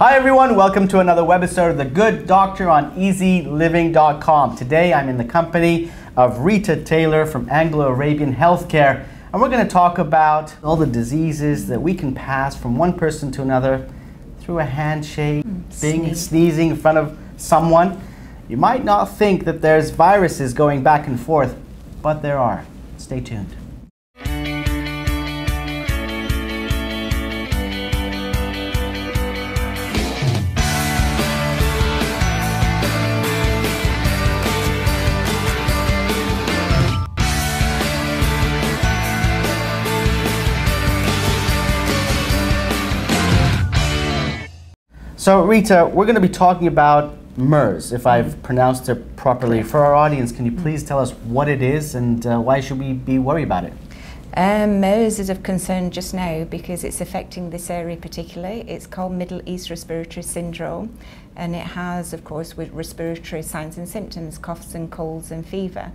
Hi everyone, welcome to another webisode of The Good Doctor on eZeLiving.com. Today I'm in the company of Rita Taylor from Anglo-Arabian Healthcare, and we're going to talk about all the diseases that we can pass from one person to another through a handshake, sneezing in front of someone. You might not think that there's viruses going back and forth, but there are. Stay tuned. So Rita, we're going to be talking about MERS, if I've pronounced it properly. For our audience, can you please tell us what it is and why should we be worried about it? MERS is of concern just now because it's affecting this area particularly. It's called Middle East Respiratory Syndrome, and it has, of course, with respiratory signs and symptoms, coughs and colds and fever.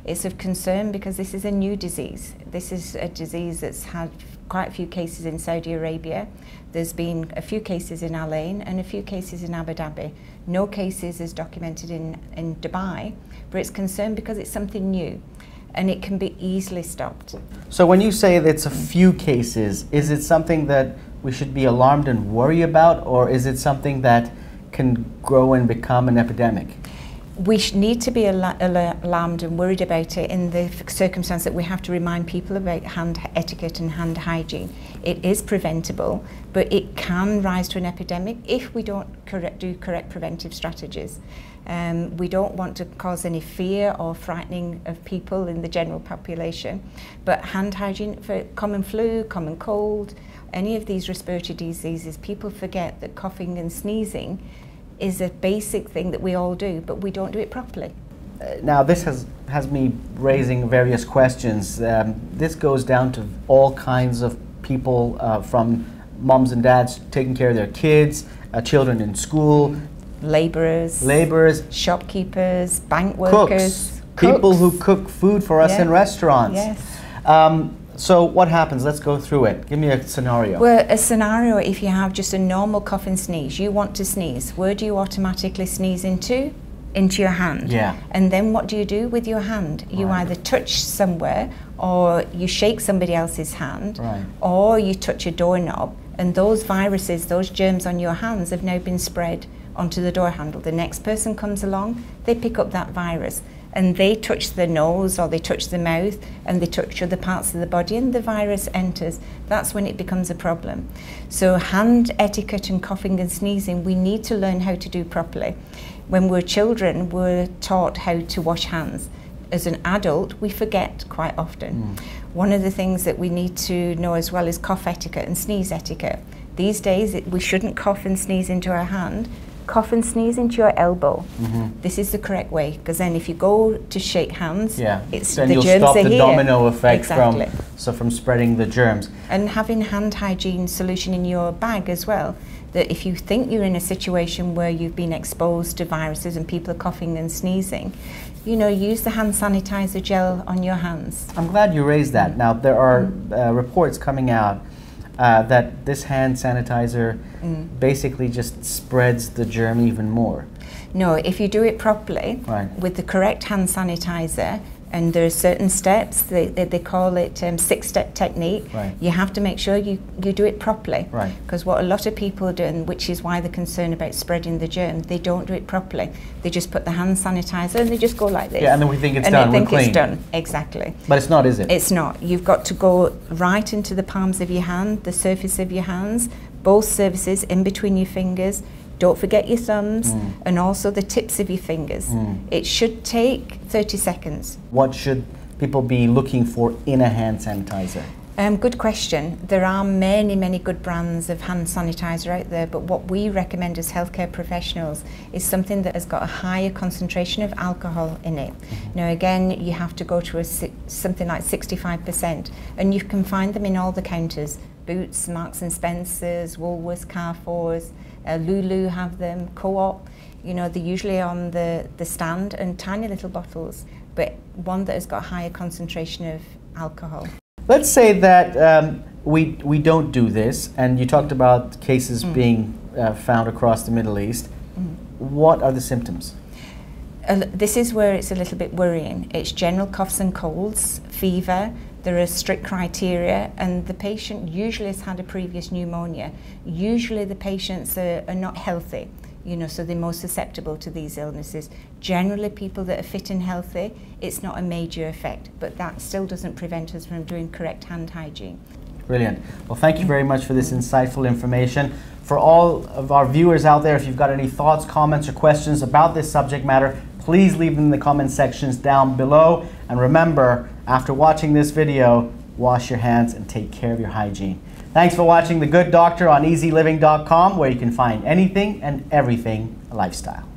It's of concern because this is a new disease. This is a disease that's had quite a few cases in Saudi Arabia. There's been a few cases in Al Ain and a few cases in Abu Dhabi. No cases is documented in Dubai, but it's concerned because it's something new and it can be easily stopped. So when you say that it's a few cases, is it something that we should be alarmed and worry about, or is it something that can grow and become an epidemic? We need to be alarmed and worried about it in the circumstance that we have to remind people about hand etiquette and hand hygiene. It is preventable, but it can rise to an epidemic if we don't do correct preventive strategies. We don't want to cause any fear or frightening of people in the general population, but hand hygiene for common flu, common cold, any of these respiratory diseases, people forget that coughing and sneezing is a basic thing that we all do, but we don't do it properly. Now this has me raising various questions. This goes down to all kinds of people, from moms and dads taking care of their kids, children in school, laborers, shopkeepers, bank workers, cooks, people who cook food for us in restaurants. Yes. So what happens? Let's go through it. Give me a scenario. Well, a scenario, if you have just a normal cough and sneeze, you want to sneeze. Where do you automatically sneeze into? Into your hand. Yeah. And then what do you do with your hand? You either touch somewhere, or you shake somebody else's hand, or you touch a doorknob, and those viruses, those germs on your hands have now been spread onto the door handle. The next person comes along, they pick up that virus, and they touch the nose or they touch the mouth and they touch other parts of the body and the virus enters. That's when it becomes a problem. So hand etiquette and coughing and sneezing, we need to learn how to do properly. When we're children, we're taught how to wash hands. As an adult, we forget quite often. One of the things that we need to know as well is cough etiquette and sneeze etiquette. These days, we shouldn't cough and sneeze into our hand. Cough and sneeze into your elbow. This is the correct way, because then if you go to shake hands, it's then the you'll germs stop are the here. domino effect Exactly. from spreading the germs. And having hand hygiene solution in your bag as well, that if you think you're in a situation where you've been exposed to viruses and people are coughing and sneezing, you know, use the hand sanitizer gel on your hands. I'm glad you raised that. Now there are reports coming out that this hand sanitizer basically just spreads the germ even more. No, if you do it properly with the correct hand sanitizer, and there are certain steps, they call it 6-step technique. You have to make sure you do it properly. Because what a lot of people are doing, which is why they're concerned about spreading the germ, they don't do it properly. They just put the hand sanitizer and they just go like this. Yeah, and then we think it's done, we're clean. it's done, exactly. But it's not, is it? It's not. You've got to go right into the palms of your hand, the surface of your hands, both surfaces in between your fingers. Don't forget your thumbs and also the tips of your fingers. It should take 30 seconds. What should people be looking for in a hand sanitizer? Good question. There are many good brands of hand sanitizer out there, but what we recommend as healthcare professionals is something that has got a higher concentration of alcohol in it. Now again, you have to go to something like 65%, and you can find them in all the counters. Boots, Marks and Spencer's, Woolworths, Carrefour's, Lulu have them, Co-op. You know, they're usually on the stand and tiny little bottles, but one that has got a higher concentration of alcohol. Let's say that we don't do this, and you talked about cases being found across the Middle East. What are the symptoms? This is where it's a little bit worrying. It's general coughs and colds, fever. There are strict criteria, and the patient usually has had a previous pneumonia. Usually the patients are not healthy, you know, so they're more susceptible to these illnesses. Generally, people that are fit and healthy, it's not a major effect, but that still doesn't prevent us from doing correct hand hygiene. Brilliant. Well, thank you very much for this insightful information. For all of our viewers out there, if you've got any thoughts, comments, or questions about this subject matter, please leave them in the comment sections down below. And remember, after watching this video, wash your hands and take care of your hygiene. Thanks for watching The Good Doctor on eZeLiving.com, where you can find anything and everything lifestyle.